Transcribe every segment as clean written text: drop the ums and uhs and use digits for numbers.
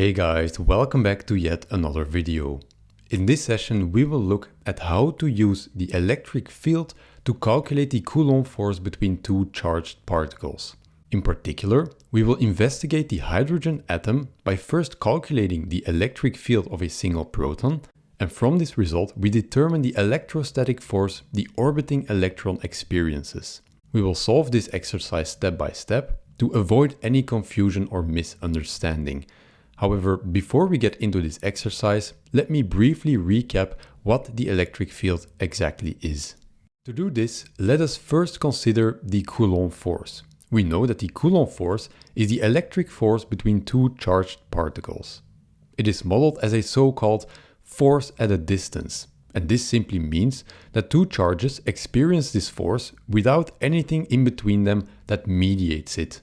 Hey guys, welcome back to yet another video. In this session we will look at how to use the electric field to calculate the Coulomb force between two charged particles. In particular, we will investigate the hydrogen atom by first calculating the electric field of a single proton, and from this result we determine the electrostatic force the orbiting electron experiences. We will solve this exercise step by step to avoid any confusion or misunderstanding. However, before we get into this exercise, let me briefly recap what the electric field exactly is. To do this, let us first consider the Coulomb force. We know that the Coulomb force is the electric force between two charged particles. It is modeled as a so-called force at a distance, and this simply means that two charges experience this force without anything in between them that mediates it.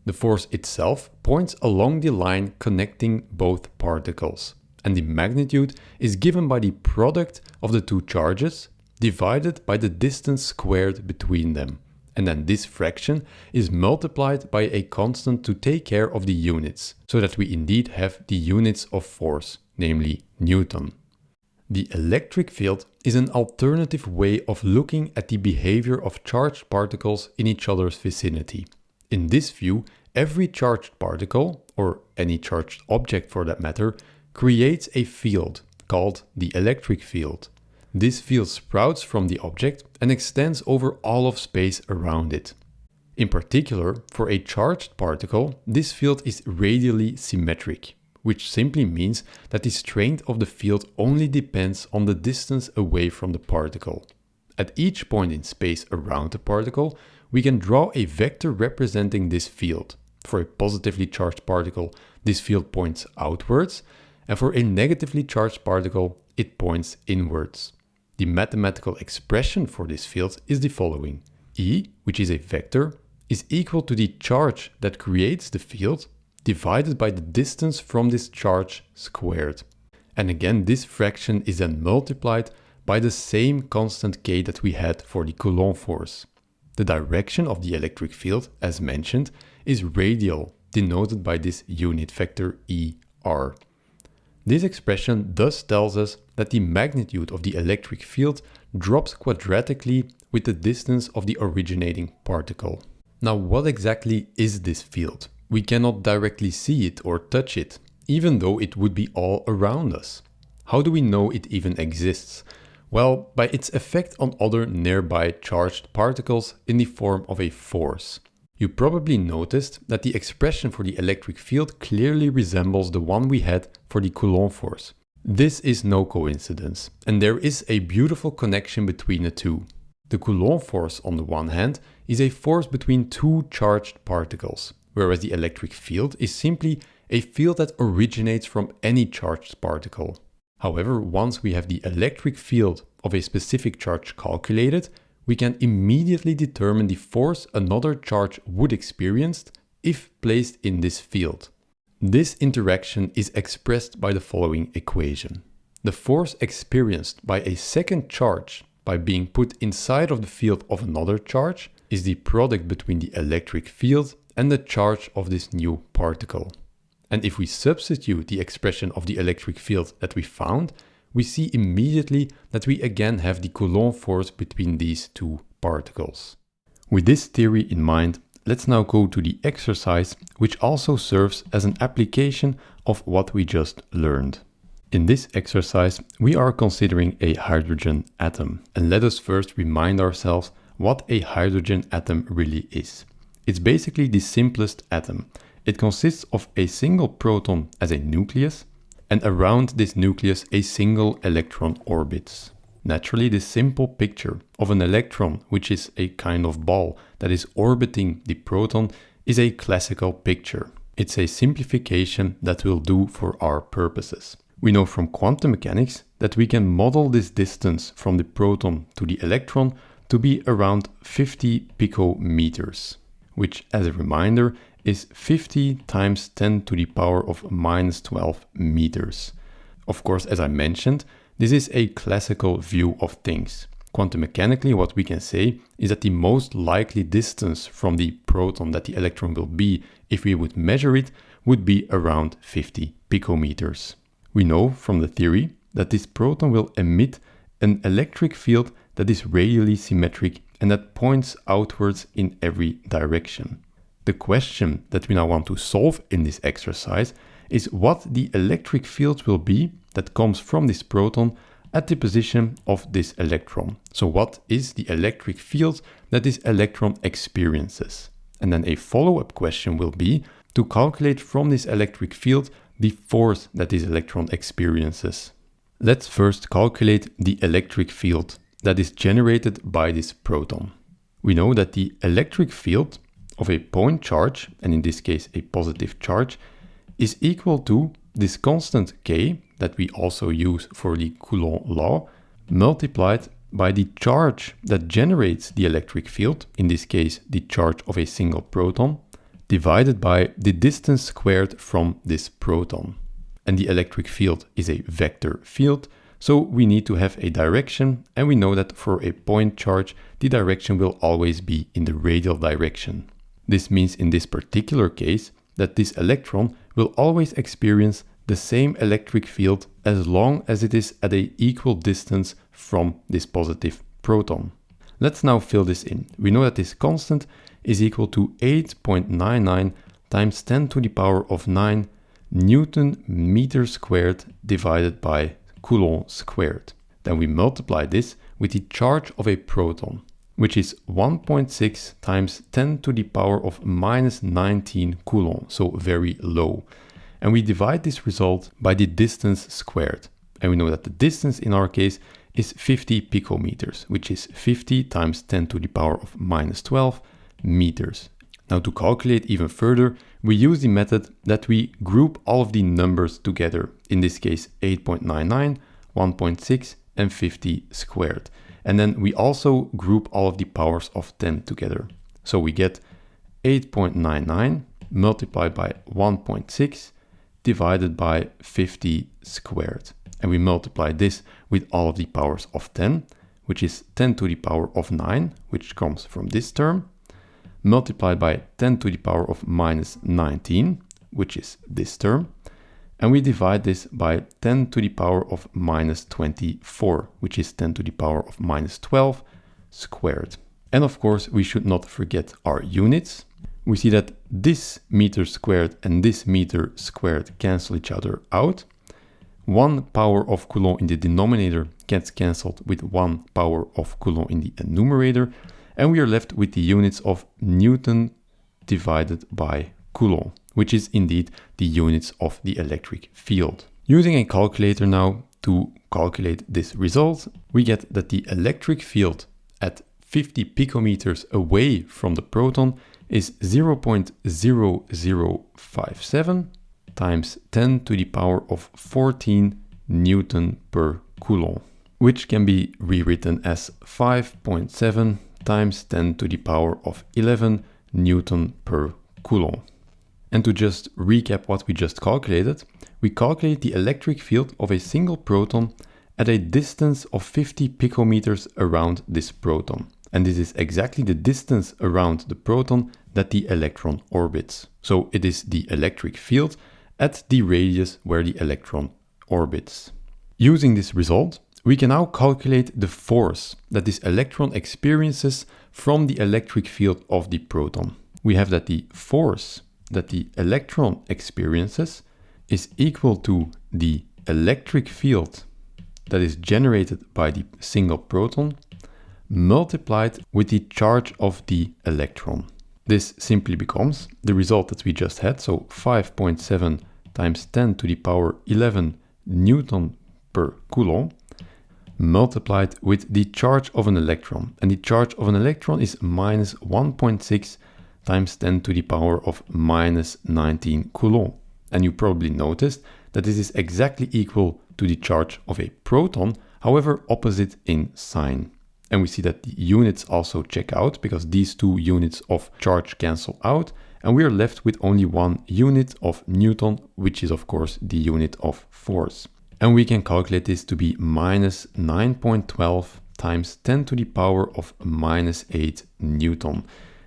The force itself points along the line connecting both particles, and the magnitude is given by the product of the two charges divided by the distance squared between them, and then this fraction is multiplied by a constant to take care of the units, so that we indeed have the units of force, namely Newton. The electric field is an alternative way of looking at the behavior of charged particles in each other's vicinity. In this view, every charged particle, or any charged object for that matter, creates a field called the electric field. This field sprouts from the object and extends over all of space around it. In particular, for a charged particle, this field is radially symmetric, which simply means that the strength of the field only depends on the distance away from the particle. At each point in space around the particle, we can draw a vector representing this field. For a positively charged particle, this field points outwards, and for a negatively charged particle, it points inwards. The mathematical expression for this field is the following. E, which is a vector, is equal to the charge that creates the field divided by the distance from this charge squared. And again, this fraction is then multiplied by the same constant k that we had for the Coulomb force. The direction of the electric field, as mentioned, is radial, denoted by this unit vector ER. This expression thus tells us that the magnitude of the electric field drops quadratically with the distance of the originating particle. Now, what exactly is this field? We cannot directly see it or touch it, even though it would be all around us. How do we know it even exists? Well, by its effect on other nearby charged particles in the form of a force. You probably noticed that the expression for the electric field clearly resembles the one we had for the Coulomb force. This is no coincidence, and there is a beautiful connection between the two. The Coulomb force, on the one hand, is a force between two charged particles, whereas the electric field is simply a field that originates from any charged particle. However, once we have the electric field of a specific charge calculated, we can immediately determine the force another charge would experience if placed in this field. This interaction is expressed by the following equation. The force experienced by a second charge by being put inside of the field of another charge is the product between the electric field and the charge of this new particle. And if we substitute the expression of the electric field that we found, we see immediately that we again have the Coulomb force between these two particles. With this theory in mind, let's now go to the exercise, which also serves as an application of what we just learned. In this exercise, we are considering a hydrogen atom. And let us first remind ourselves what a hydrogen atom really is. It's basically the simplest atom. It consists of a single proton as a nucleus, and around this nucleus a single electron orbits. Naturally, this simple picture of an electron, which is a kind of ball that is orbiting the proton, is a classical picture. It's a simplification that will do for our purposes. We know from quantum mechanics that we can model this distance from the proton to the electron to be around 50 picometers, which, as a reminder, is 50 times 10 to the power of minus 12 meters. Of course, as I mentioned, this is a classical view of things. Quantum mechanically, what we can say is that the most likely distance from the proton that the electron will be if we would measure it would be around 50 picometers. We know from the theory that this proton will emit an electric field that is radially symmetric and that points outwards in every direction. The question that we now want to solve in this exercise is what the electric field will be that comes from this proton at the position of this electron. So what is the electric field that this electron experiences? And then a follow-up question will be to calculate from this electric field the force that this electron experiences. Let's first calculate the electric field that is generated by this proton. We know that the electric field of a point charge, and in this case a positive charge, is equal to this constant K that we also use for the Coulomb law, multiplied by the charge that generates the electric field, in this case the charge of a single proton, divided by the distance squared from this proton. And the electric field is a vector field, so we need to have a direction, and we know that for a point charge, the direction will always be in the radial direction. This means in this particular case that this electron will always experience the same electric field as long as it is at an equal distance from this positive proton. Let's now fill this in. We know that this constant is equal to 8.99 times 10 to the power of 9 Newton meter squared divided by Coulomb squared. Then we multiply this with the charge of a proton, which is 1.6 times 10 to the power of minus 19 Coulomb, so very low. And we divide this result by the distance squared. And we know that the distance in our case is 50 picometers, which is 50 times 10 to the power of minus 12 meters. Now to calculate even further, we use the method that we group all of the numbers together. In this case, 8.99, 1.6 and 50 squared. And then we also group all of the powers of 10 together. So we get 8.99 multiplied by 1.6 divided by 50 squared. And we multiply this with all of the powers of 10, which is 10 to the power of 9, which comes from this term, multiplied by 10 to the power of minus 19, which is this term, and we divide this by 10 to the power of minus 24, which is 10 to the power of minus 12 squared. And of course, we should not forget our units. We see that this meter squared and this meter squared cancel each other out. 1 power of Coulomb in the denominator gets cancelled with 1 power of Coulomb in the numerator, and we are left with the units of Newton divided by Coulomb, which is indeed the units of the electric field. Using a calculator now to calculate this result, we get that the electric field at 50 picometers away from the proton is 0.0057 times 10 to the power of 14 Newton per Coulomb, which can be rewritten as 5.7 times 10 to the power of 11 Newton per Coulomb. And to just recap what we just calculated, we calculate the electric field of a single proton at a distance of 50 picometers around this proton. And this is exactly the distance around the proton that the electron orbits. So it is the electric field at the radius where the electron orbits. Using this result, we can now calculate the force that this electron experiences from the electric field of the proton. We have that the force that the electron experiences is equal to the electric field that is generated by the single proton multiplied with the charge of the electron. This simply becomes the result that we just had, so 5.7 times 10 to the power 11 Newton per Coulomb multiplied with the charge of an electron. And the charge of an electron is minus 1.6 times 10 to the power of minus 19 Coulomb. And you probably noticed that this is exactly equal to the charge of a proton, however opposite in sign. And we see that the units also check out because these two units of charge cancel out, and we are left with only one unit of Newton, which is of course the unit of force. And we can calculate this to be minus 9.12 times 10 to the power of minus 8 Newton.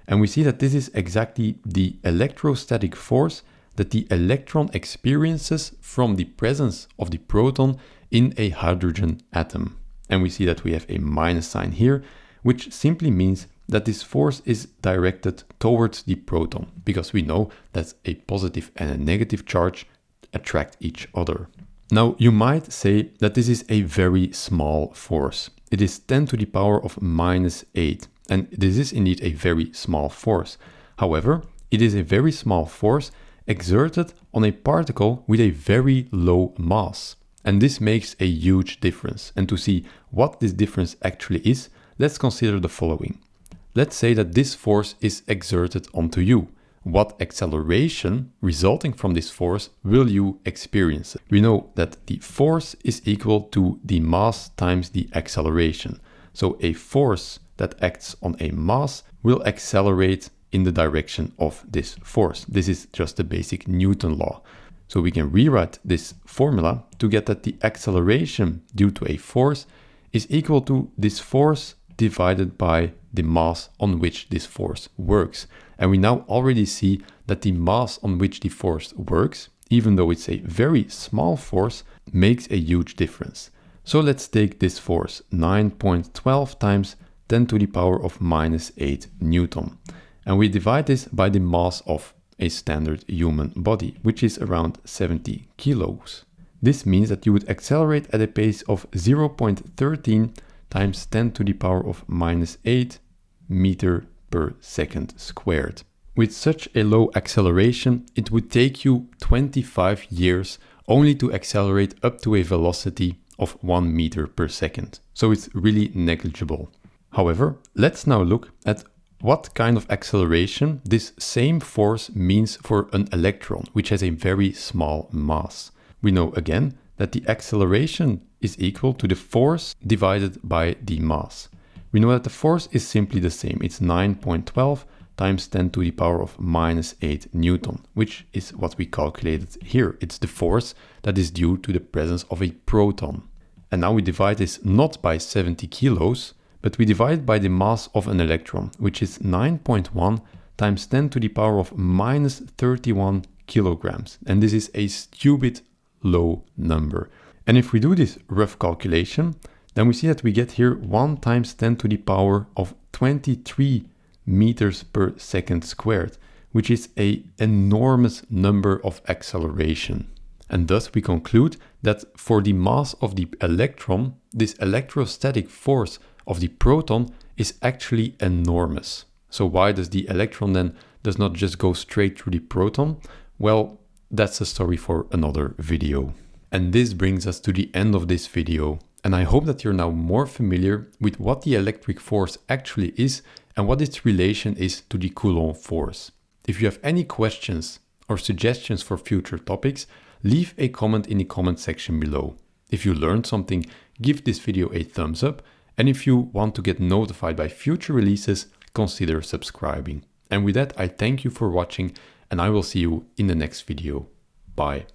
And we see that this is exactly the electrostatic force that the electron experiences from the presence of the proton in a hydrogen atom. And we see that we have a minus sign here, which simply means that this force is directed towards the proton, because we know that a positive and a negative charge attract each other. Now, you might say that this is a very small force. It is 10 to the power of minus 8, and this is indeed a very small force. However, it is a very small force exerted on a particle with a very low mass. And this makes a huge difference. And to see what this difference actually is, let's consider the following. Let's say that this force is exerted onto you. What acceleration resulting from this force will you experience? We know that the force is equal to the mass times the acceleration. So a force that acts on a mass will accelerate in the direction of this force. This is just the basic Newton law. So we can rewrite this formula to get that the acceleration due to a force is equal to this force divided by the mass on which this force works. And we now already see that the mass on which the force works, even though it's a very small force, makes a huge difference. So let's take this force, 9.12 times 10 to the power of minus 8 Newton. And we divide this by the mass of a standard human body, which is around 70 kilos. This means that you would accelerate at a pace of 0.13 times 10 to the power of minus 8 meter per second squared. With such a low acceleration, it would take you 25 years only to accelerate up to a velocity of 1 meter per second. So it's really negligible. However, let's now look at what kind of acceleration this same force means for an electron, which has a very small mass. We know again that the acceleration is equal to the force divided by the mass. We know that the force is simply the same. It's 9.12 times 10 to the power of minus 8 Newton, which is what we calculated here. It's the force that is due to the presence of a proton. And now we divide this not by 70 kilos, but we divide by the mass of an electron, which is 9.1 times 10 to the power of minus 31 kilograms. And this is a stupid low number. And if we do this rough calculation, then we see that we get here 1 times 10 to the power of 23 meters per second squared, which is an enormous number of acceleration. And thus we conclude that for the mass of the electron, this electrostatic force of the proton is actually enormous. So why does the electron then does not just go straight through the proton? Well, that's a story for another video. And this brings us to the end of this video. And I hope that you're now more familiar with what the electric force actually is and what its relation is to the Coulomb force. If you have any questions or suggestions for future topics, leave a comment in the comment section below. If you learned something, give this video a thumbs up. And if you want to get notified by future releases, consider subscribing. And with that, I thank you for watching and I will see you in the next video. Bye.